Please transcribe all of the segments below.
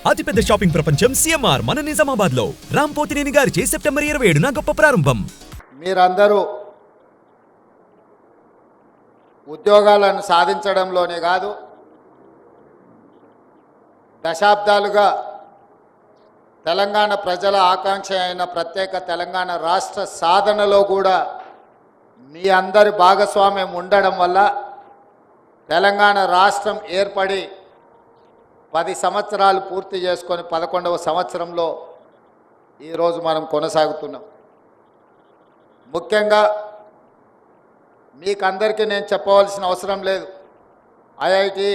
అతిపెద్ద షాపింగ్ ప్రపంచం సిఎంఆర్ మన నిజామాబాద్ లో రాంపోతినేని గారిచే సెప్టెంబర్ 27న గొప్ప ప్రారంభం. మీరందరూ ఉద్యోగాలను సాధించడంలోనే కాదు, దశాబ్దాలుగా తెలంగాణ ప్రజల ఆకాంక్ష అయిన ప్రత్యేక తెలంగాణ రాష్ట్ర సాధనలో కూడా మీ అందరి భాగస్వామ్యం ఉండడం వల్ల తెలంగాణ రాష్ట్రం ఏర్పడి 10 సంవత్సరాలు పూర్తి చేసుకొని 11వ సంవత్సరంలో ఈరోజు మనం కొనసాగుతున్నాం. ముఖ్యంగా మీకందరికీ నేను చెప్పవలసిన అవసరం లేదు. ఐఐటి,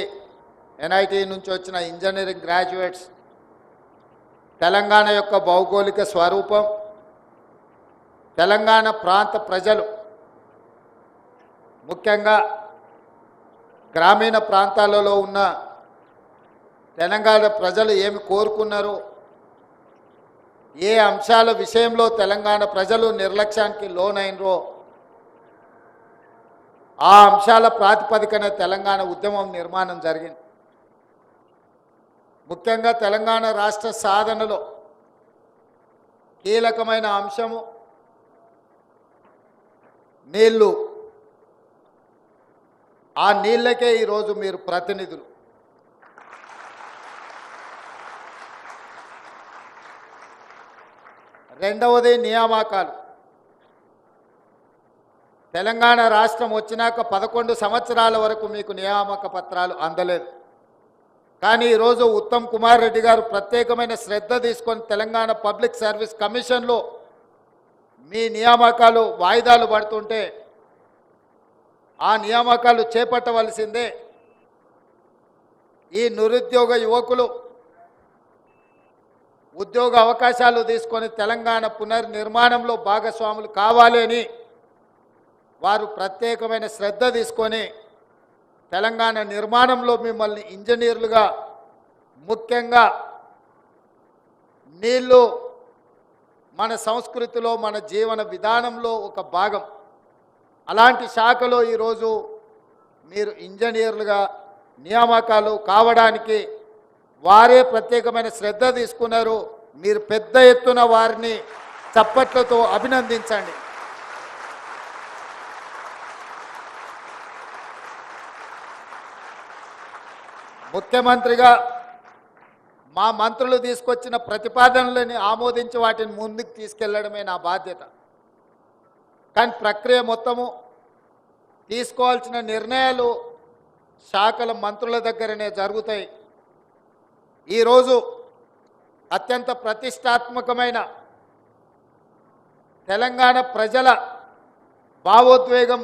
ఎన్ఐటి నుంచి వచ్చిన ఇంజనీరింగ్ గ్రాడ్యుయేట్స్ తెలంగాణ యొక్క భౌగోళిక స్వరూపం, తెలంగాణ ప్రాంత ప్రజలు ముఖ్యంగా గ్రామీణ ప్రాంతాలలో ఉన్న తెలంగాణ ప్రజలు ఏమి కోరుకున్నారు, ఏ అంశాల విషయంలో తెలంగాణ ప్రజలు నిర్లక్ష్యానికి లోనైనరో ఆ అంశాల ప్రాతిపదికన తెలంగాణ ఉద్యమం నిర్మాణం జరిగింది. ముఖ్యంగా తెలంగాణ రాష్ట్ర సాధనలో కీలకమైన అంశము నీళ్లు. ఆ నీళ్ళకే ఈరోజు మీరు ప్రతినిధులు. రెండవది నియామకాలు. తెలంగాణ రాష్ట్రం వచ్చినాక 11 సంవత్సరాల వరకు మీకు నియామక పత్రాలు అందలేదు. కానీ ఈరోజు ఉత్తమ్ కుమార్ రెడ్డి గారు ప్రత్యేకమైన శ్రద్ధ తీసుకొని తెలంగాణ పబ్లిక్ సర్వీస్ కమిషన్లో మీ నియామకాలు వాయిదాలు పడుతుంటే ఆ నియామకాలు చేపట్టవలసిందే. ఈ నిరుద్యోగ యువకులు ఉద్యోగ అవకాశాలు తీసుకొని తెలంగాణ పునర్నిర్మాణంలో భాగస్వాములు కావాలి అని వారు ప్రత్యేకమైన శ్రద్ధ తీసుకొని తెలంగాణ నిర్మాణంలో మిమ్మల్ని ఇంజనీర్లుగా, ముఖ్యంగా నీళ్ళు మన సంస్కృతిలో మన జీవన విధానంలో ఒక భాగం. అలాంటి శాఖలో ఈరోజు మీరు ఇంజనీర్లుగా నియామకాలు కావడానికి వారే ప్రత్యేకమైన శ్రద్ధ తీసుకున్నారు. మీరు పెద్ద ఎత్తున వారిని చప్పట్లతో అభినందించండి. ముఖ్యమంత్రిగా మా మంత్రులు తీసుకొచ్చిన ప్రతిపాదనలని ఆమోదించి వాటిని ముందుకు తీసుకెళ్లడమే నా బాధ్యత. కానీ ప్రక్రియ మొత్తము తీసుకోవాల్సిన నిర్ణయాలు శాఖల మంత్రుల దగ్గరనే జరుగుతాయి. ఈరోజు అత్యంత ప్రతిష్టాత్మకమైన తెలంగాణ ప్రజల భావోద్వేగం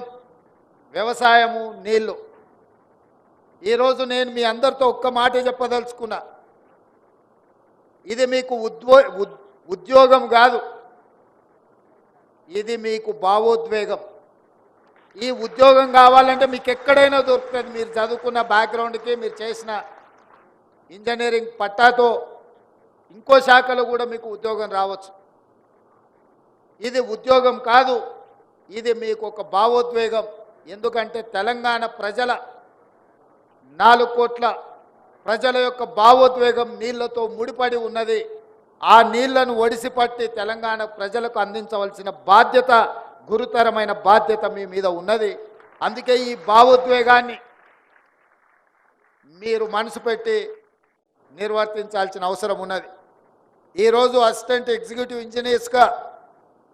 వ్యవసాయము, నీళ్లు. ఈరోజు నేను మీ అందరితో ఒక్క మాట చెప్పదలుచుకున్నా. ఇది మీకు ఉద్యోగం కాదు, ఇది మీకు భావోద్వేగం. ఈ ఉద్యోగం కావాలంటే మీకు ఎక్కడైనా దొరుకుతుంది. మీరు చదువుకున్న బ్యాక్గ్రౌండ్కి, మీరు చేసిన ఇంజనీరింగ్ పట్టాతో ఇంకో శాఖలో కూడా మీకు ఉద్యోగం రావచ్చు. ఇది ఉద్యోగం కాదు, ఇది మీకు ఒక భావోద్వేగం. ఎందుకంటే తెలంగాణ ప్రజల 4 కోట్ల ప్రజల యొక్క భావోద్వేగం నీళ్లతో ముడిపడి ఉన్నది. ఆ నీళ్లను ఒడిసిపట్టి తెలంగాణ ప్రజలకు అందించవలసిన బాధ్యత, గురుతరమైన బాధ్యత మీ మీద ఉన్నది. అందుకే ఈ భావోద్వేగాన్ని మీరు మనసు పెట్టి నిర్వర్తించాల్సిన అవసరం ఉన్నది. ఈరోజు అసిస్టెంట్ ఎగ్జిక్యూటివ్ ఇంజనీర్స్గా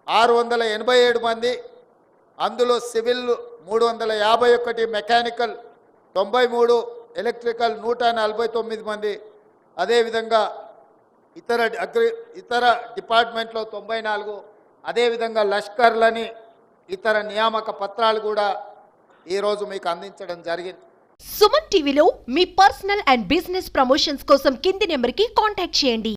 687 మంది, అందులో సివిల్ 351, మెకానికల్ 93, ఎలక్ట్రికల్ 149 మంది, అదేవిధంగా ఇతర డిపార్ట్మెంట్లో 94, అదేవిధంగా లష్కర్లని ఇతర నియామక పత్రాలు కూడా ఈరోజు మీకు అందించడం జరిగింది. సుమన్ టీవీలో మీ పర్సనల్ అండ్ బిజినెస్ ప్రమోషన్స్ కోసం కింది నెంబర్కి కాంటాక్ట్ చేయండి.